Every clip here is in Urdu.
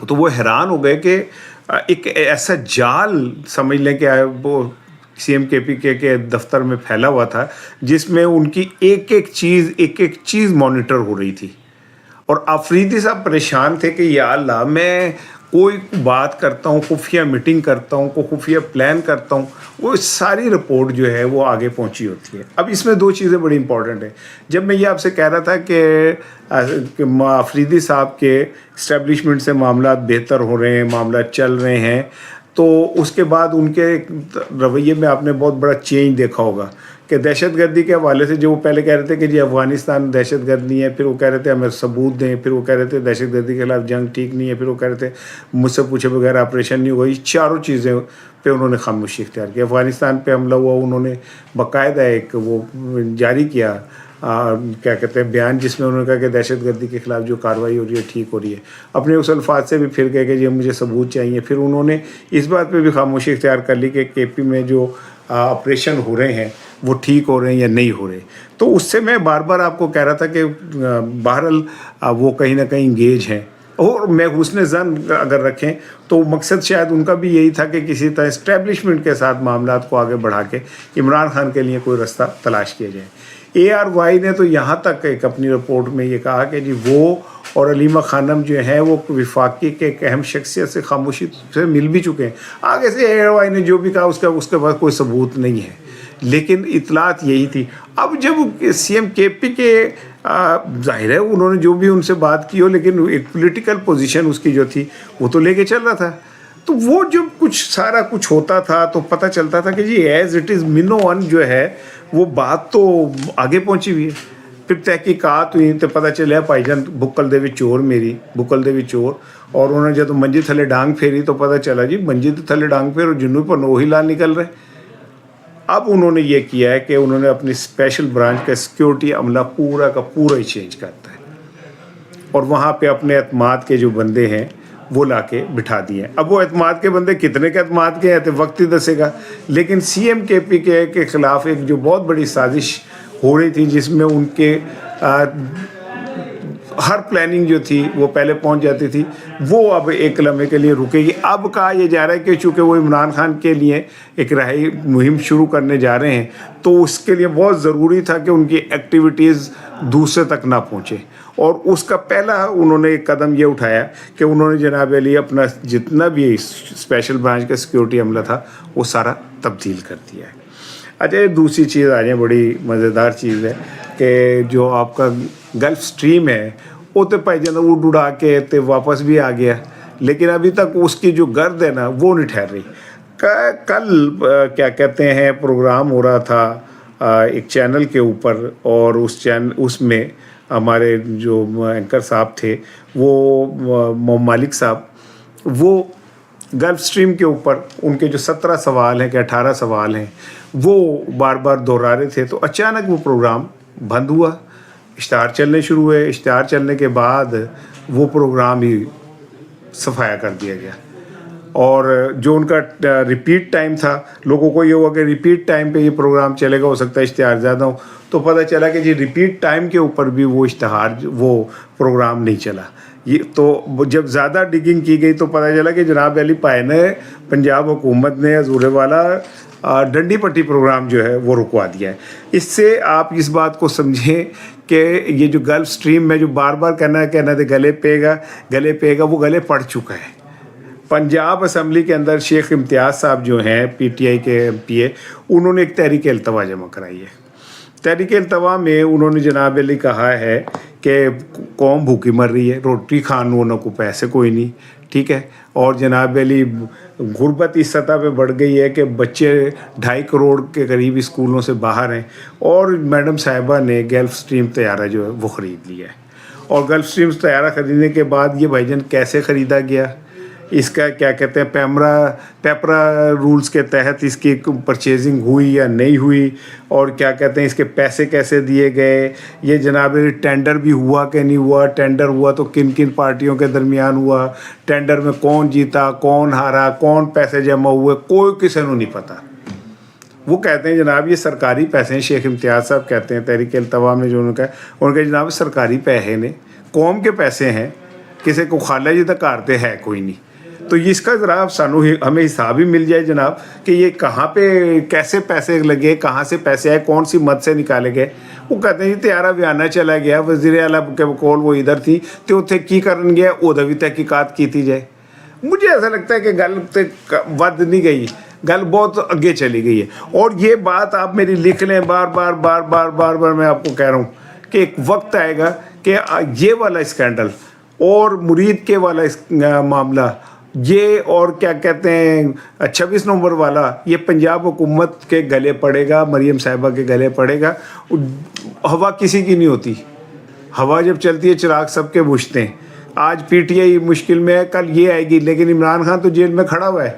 تو وہ حیران ہو گئے کہ ایک ایسا جال سمجھ لیں کہ وہ CM KP کے دفتر میں پھیلا ہوا تھا جس میں ان کی ایک ایک چیز مانیٹر ہو رہی تھی. اور آفریدی صاحب پریشان تھے کہ یا اللہ میں کوئی بات کرتا ہوں, خفیہ میٹنگ کرتا ہوں, کوئی خفیہ پلان کرتا ہوں, وہ ساری رپورٹ جو ہے وہ آگے پہنچی ہوتی ہے. اب اس میں دو چیزیں بڑی امپورٹنٹ ہیں. جب میں یہ آپ سے کہہ رہا تھا کہ آفریدی صاحب کے اسٹیبلشمنٹ سے معاملات بہتر ہو رہے ہیں, معاملات چل رہے ہیں, تو اس کے بعد ان کے رویے میں آپ نے بہت بڑا چینج دیکھا ہوگا کہ دہشت گردی کے حوالے سے جو وہ پہلے کہہ رہے تھے کہ جی افغانستان دہشت گرد نہیں ہے, پھر وہ کہہ رہے تھے ہمیں ثبوت دیں, پھر وہ کہہ رہے تھے دہشت گردی کے خلاف جنگ ٹھیک نہیں ہے, پھر وہ کہہ رہے تھے مجھ سے پوچھے بغیر آپریشن نہیں ہوگا. یہ چاروں چیزیں پہ انہوں نے خاموشی اختیار کی. افغانستان پہ حملہ ہوا, انہوں نے باقاعدہ ایک وہ جاری کیا کیا کہتے ہیں بیان, جس میں انہوں نے کہا کہ دہشت گردی کے خلاف جو کارروائی ہو رہی ہے ٹھیک ہو رہی ہے. اپنے اس الفاظ سے بھی پھر گئے کہ جی مجھے ثبوت چاہیے. پھر انہوں نے اس بات پہ بھی خاموشی اختیار کر لی کہ KP میں جو آپریشن ہو رہے ہیں وہ ٹھیک ہو رہے ہیں یا نہیں ہو رہے. تو اس سے میں بار بار آپ کو کہہ رہا تھا کہ بہرحال وہ کہیں نہ کہیں انگیج ہیں, اور میں حسن ظن اگر رکھیں تو مقصد شاید ان کا بھی یہی تھا کہ کسی طرح اسٹیبلشمنٹ کے ساتھ معاملات کو آگے بڑھا کے عمران خان کے لیے کوئی رستہ تلاش کیا جائے. ARY نے تو یہاں تک ایک اپنی رپورٹ میں یہ کہا کہ جی وہ اور علیمہ خانم جو ہیں وہ وفاقی کے ایک اہم شخصیت سے خاموشی سے مل بھی چکے ہیں. آگے سے ARY نے جو بھی کہا اس کے بعد کوئی ثبوت نہیں ہے, لیکن اطلاعات یہی تھی. اب جب CM KP کے ظاہر ہے انہوں نے جو بھی ان سے بات کی ہو, لیکن ایک پولیٹیکل پوزیشن اس کی جو تھی وہ تو لے کے چل رہا تھا. تو وہ جب کچھ سارا کچھ ہوتا تھا تو پتہ چلتا تھا کہ جی ایز اٹ از منو ون جو ہے وہ بات تو آگے پہنچی ہوئی ہے. پھر تحقیقات ہوئی تو پتہ چلا بھائی جان بکل دے چور میری بکل دے چور, اور انہوں نے جب منجی تھلے ڈانگ پھیری تو پتہ چلا جی منجی تھلے ڈانگ پھیر اور جنوب پر وہی لال نکل رہے. اب انہوں نے یہ کیا ہے کہ انہوں نے اپنی اسپیشل برانچ کا سیکیورٹی عملہ پورا کا پورا ہی چینج کرتا ہے, اور وہاں پہ اپنے اعتماد کے جو بندے ہیں وہ لا کے بٹھا دیے ہیں. اب وہ اعتماد کے بندے کتنے کے اعتماد کے ہیں تو وقت ہی دسے گا, لیکن CM KP کے خلاف ایک جو بہت بڑی سازش ہو رہی تھی جس میں ان کے ہر پلاننگ جو تھی وہ پہلے پہنچ جاتی تھی, وہ اب ایک لمحے کے لیے رکے گی. اب کہا یہ جا رہا ہے کہ چونکہ وہ عمران خان کے لیے ایک رہائی مہم شروع کرنے جا رہے ہیں تو اس کے لیے بہت ضروری تھا کہ ان کی ایکٹیویٹیز دوسرے تک نہ پہنچے, اور اس کا پہلا انہوں نے ایک قدم یہ اٹھایا کہ انہوں نے جناب علی اپنا جتنا بھی اسپیشل برانچ کا سیکیورٹی عملہ تھا وہ سارا تبدیل کر دیا ہے. اچھا دوسری چیز آ جائیں, بڑی مزیدار چیز ہے کہ جو آپ کا گلف سٹریم ہے وہ تو پائی جانا اڑ اڑا کے تے واپس بھی آ گیا, لیکن ابھی تک اس کی جو گرد ہے نا وہ نہیں ٹھہر رہی. کل کیا کہتے ہیں پروگرام ہو رہا تھا ایک چینل کے اوپر, اور اس میں ہمارے جو اینکر صاحب تھے وہ مالک صاحب, وہ گلف سٹریم کے اوپر ان کے جو 17 سوال ہیں کہ 18 سوال ہیں وہ بار بار دہرا رہے تھے. تو اچانک وہ پروگرام بند ہوا, اشتہار چلنے شروع ہوئے, اشتہار چلنے کے بعد وہ پروگرام ہی صفایا کر دیا گیا, اور جو ان کا ریپیٹ ٹائم تھا لوگوں کو یہ ہوا کہ ریپیٹ ٹائم پہ یہ پروگرام چلے گا, ہو سکتا ہے اشتہار زیادہ ہو, تو پتہ چلا کہ جی ریپیٹ ٹائم کے اوپر بھی وہ اشتہار وہ پروگرام نہیں چلا. یہ تو جب زیادہ ڈگنگ کی گئی تو پتہ چلا کہ جناب علی پائے نے پنجاب حکومت نے حضور والا ڈنڈی پٹی پروگرام جو ہے وہ رکوا دیا ہے. اس سے آپ اس بات کو سمجھیں کہ یہ جو گلف سٹریم میں جو بار بار کہنا تھا گلے پے گا وہ گلے پڑ چکا ہے. پنجاب اسمبلی کے اندر شیخ امتیاز صاحب جو ہیں PTI کے MPA, انہوں نے ایک تحریک التوا جمع کرائی ہے. تحریک التوا میں انہوں نے جناب علی کہا ہے کہ قوم بھوکی مر رہی ہے, روٹی کھانوں نہ کو پیسے کوئی نہیں, ٹھیک ہے, اور جناب علی غربت اس سطح پہ بڑھ گئی ہے کہ بچے 2.5 کروڑ کے قریب اسکولوں سے باہر ہیں, اور میڈم صاحبہ نے گلف سٹریم طیارہ جو ہے وہ خرید لیا ہے. اور گلف سٹریم طیارہ خریدنے کے بعد یہ بھائی جان کیسے خریدا گیا, اس کا کیا کہتے ہیں پیپرا رولز کے تحت اس کی پرچیزنگ ہوئی یا نہیں ہوئی, اور کیا کہتے ہیں اس کے پیسے کیسے دیے گئے, یہ جناب ٹینڈر بھی ہوا کہ نہیں ہوا, ٹینڈر ہوا تو کن کن پارٹیوں کے درمیان ہوا, ٹینڈر میں کون جیتا کون ہارا, کون پیسے جمع ہوئے, کوئی کسی کو نہیں پتہ. وہ کہتے ہیں جناب یہ سرکاری پیسے ہیں, شیخ امتیاز صاحب کہتے ہیں تحریک التوا میں جو ان کا جناب سرکاری پیسے نے, قوم کے پیسے ہیں, کسی کو خالہ جی تک کارتے ہے کوئی نہیں. تو اس کا ذرا ہمیں حساب ہی مل جائے جناب کہ یہ کہاں پہ کیسے پیسے لگے, کہاں سے پیسے آئے, کون سی مد سے نکالے گئے. وہ کہتے ہیں جی طیارہ بیانہ چلا گیا, وزیر اعلیٰ کے کول وہ ادھر تھی تو اتنے کی کرن گیا, وہ بھی تحقیقات کی جائے. مجھے ایسا لگتا ہے کہ گل ود نہیں گئی, گل بہت آگے چلی گئی ہے. اور یہ بات آپ میری لکھ لیں, بار بار بار بار بار بار میں آپ کو کہہ رہا ہوں کہ ایک وقت آئے گا کہ یہ والا اسکینڈل اور مرید کے والا معاملہ, یہ اور کیا کہتے ہیں 26 نومبر والا, یہ پنجاب حکومت کے گلے پڑے گا, مریم صاحبہ کے گلے پڑے گا. ہوا کسی کی نہیں ہوتی, ہوا جب چلتی ہے چراغ سب کے بجھتے ہیں. آج پی ٹی آئی مشکل میں ہے, کل یہ آئے گی, لیکن عمران خان تو جیل میں کھڑا ہوا ہے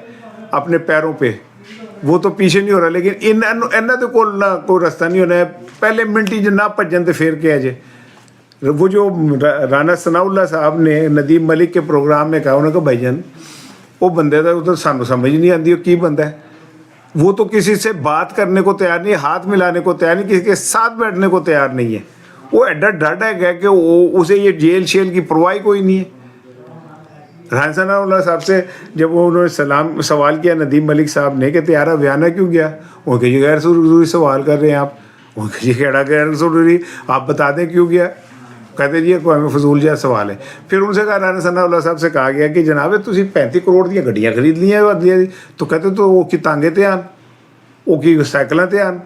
اپنے پیروں پہ, وہ تو پیچھے نہیں ہو رہا. لیکن انہوں تو کوئی رستہ نہیں ہونا ہے. پہلے منٹ ہی جو نہ بھجن تو پھر کے آ جائے. وہ جو رانا ثناء اللہ صاحب نے ندیم ملک کے پروگرام میں کہا, انہوں نے کہا بھائی جان وہ بندے تھا, وہ تو سانو سمجھ نہیں آتی وہ کی بندہ ہے. وہ تو کسی سے بات کرنے کو تیار نہیں, ہاتھ ملانے کو تیار نہیں, کسی کے ساتھ بیٹھنے کو تیار نہیں ہے. وہ ایڈا ڈھڈ ہے گیا کہ اسے یہ جیل شیل کی پرواہ کوئی نہیں ہے. رانا ثناء اللہ صاحب سے جب انہوں نے سوال کیا ندیم ملک صاحب نے کہ طیارہ بیانہ کیوں گیا, وہ کہ یہ غیر ضروری سوال کر رہے ہیں آپ. وہ کہ یہ کہڑا غیر ضروری, آپ بتا دیں کیوں گیا. کہتے جی کوئی ہمیں فضول جہاں سوال ہے. پھر ان سے کہا, رانا ثناء اللہ صاحب سے کہا گیا کہ جناب تسی 35 کروڑ دیا گڈیاں خرید لی ہیں. تو کہتے تو وہ کی تانگے تے آن, وہ کی سائیکلاں تے آن,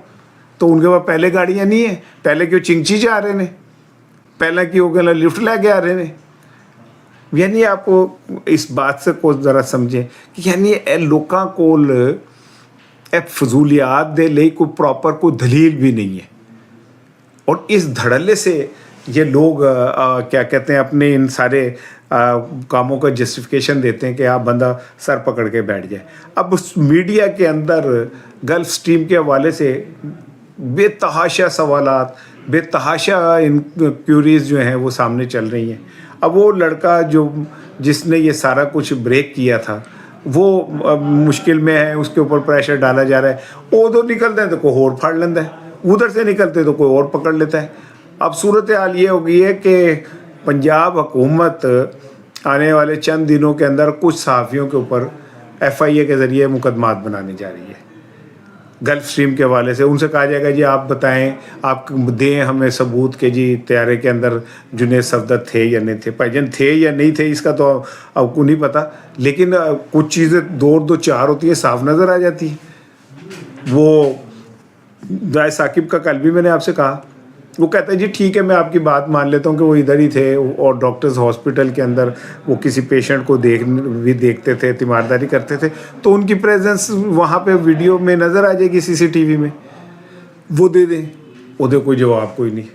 تو ان کے پاس پہلے گاڑیاں نہیں ہیں, پہلے کیوں چنگچی چ آ رہے ہیں, پہلے کیوں کہ لفٹ لے کے آ رہے ہیں. یعنی آپ اس بات سے کو ذرا سمجھیں کہ یعنی لوکاں کول فضولیات دے لئی کوئی پراپر کوئی دلیل بھی نہیں ہے. اور اس دھڑلے سے یہ لوگ کیا کہتے ہیں اپنے ان سارے کاموں کا جسٹیفیکیشن دیتے ہیں کہ آپ بندہ سر پکڑ کے بیٹھ جائے. اب اس میڈیا کے اندر گلف سٹریم کے حوالے سے بے تحاشا سوالات, بے تحاشا انکوائریز جو ہیں وہ سامنے چل رہی ہیں. اب وہ لڑکا جس نے یہ سارا کچھ بریک کیا تھا وہ مشکل میں ہے, اس کے اوپر پریشر ڈالا جا رہا ہے. وہ تو نکلتے ہیں تو کوئی اور پھاڑ لیتا ہے, ادھر سے نکلتے تو کوئی اور پکڑ لیتا ہے. اب صورتحال یہ ہو گئی ہے کہ پنجاب حکومت آنے والے چند دنوں کے اندر کچھ صحافیوں کے اوپر FIA کے ذریعے مقدمات بنانے جا رہی ہے گلف سٹریم کے حوالے سے. ان سے کہا جائے گا جی آپ بتائیں, آپ دیں ہمیں ثبوت کہ جی طیارے کے اندر جنید صفدر تھے یا نہیں تھے. بھائی جان تھے یا نہیں تھے اس کا تو آپ کو نہیں پتہ, لیکن کچھ چیزیں 2 اور 2 4 ہوتی ہے, صاف نظر آ جاتی ہیں. وہ رائے ثاقب کا کل بھی میں نے آپ سے کہا, وہ کہتا ہے جی ٹھیک ہے میں آپ کی بات مان لیتا ہوں کہ وہ ادھر ہی تھے اور ڈاکٹرز ہاسپٹل کے اندر وہ کسی پیشنٹ کو دیکھتے تھے, تیمارداری کرتے تھے, تو ان کی پریزنس وہاں پہ ویڈیو میں نظر آ جائے گی CCTV میں, وہ دے دیں. ادھر کوئی جواب کوئی نہیں.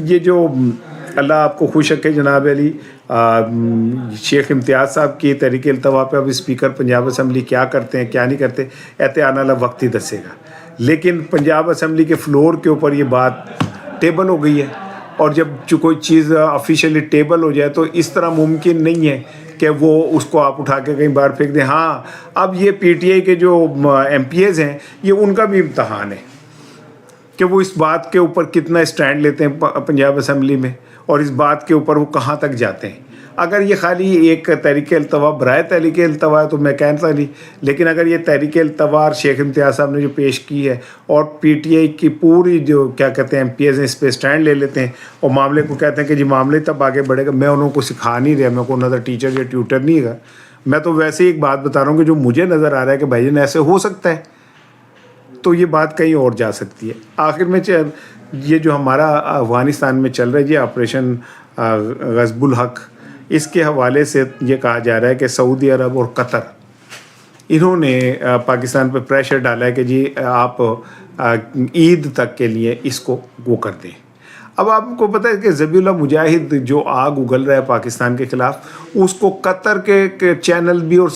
یہ جو اللہ آپ کو خوش رکھے جناب علی, شیخ امتیاز صاحب کی تحریک التوا پہ اب اسپیکر پنجاب اسمبلی کیا کرتے ہیں کیا نہیں کرتے, آنے والا وقت ہی دسے گا. لیکن پنجاب اسمبلی کے فلور کے اوپر یہ بات ٹیبل ہو گئی ہے, اور جب کوئی چیز آفیشیلی ٹیبل ہو جائے تو اس طرح ممکن نہیں ہے کہ وہ اس کو آپ اٹھا کے کہیں باہر پھینک دیں. ہاں اب یہ PTI کے جو MPAs ہیں یہ ان کا بھی امتحان ہے کہ وہ اس بات کے اوپر کتنا اسٹینڈ لیتے ہیں پنجاب اسمبلی میں, اور اس بات کے اوپر وہ کہاں تک جاتے ہیں. اگر یہ خالی ایک تحریک التوا برائے تحریک التوا ہے تو میں کہتا نہیں, لیکن اگر یہ تحریک التوا اور شیخ امتیاز صاحب نے جو پیش کی ہے اور PTI کی پوری جو کیا کہتے ہیں MPAs ہیں اس پہ اسٹینڈ لے لیتے ہیں اور معاملے کو کہتے ہیں کہ جی معاملے تب آگے بڑھے گا. میں انہوں کو سکھا نہیں رہا, میں کو نظر ٹیچر یا ٹیوٹر نہیں ہے, میں تو ویسے ہی ایک بات بتا رہا ہوں کہ جو مجھے نظر آ رہا ہے کہ بھائی جان ایسے ہو سکتا ہے, تو یہ بات کہیں اور جا سکتی ہے. آخر میں یہ جو ہمارا افغانستان میں چل رہا ہے جی آپریشن غصب الحق, اس کے حوالے سے یہ کہا جا رہا ہے کہ سعودی عرب اور قطر انہوں نے پاکستان پہ پریشر ڈالا ہے کہ جی آپ عید تک کے لیے اس کو وہ کر دیں. اب آپ کو پتہ ہے کہ ذبیح اللہ مجاہد جو آگ اگل رہا ہے پاکستان کے خلاف, اس کو قطر کے چینل بھی اور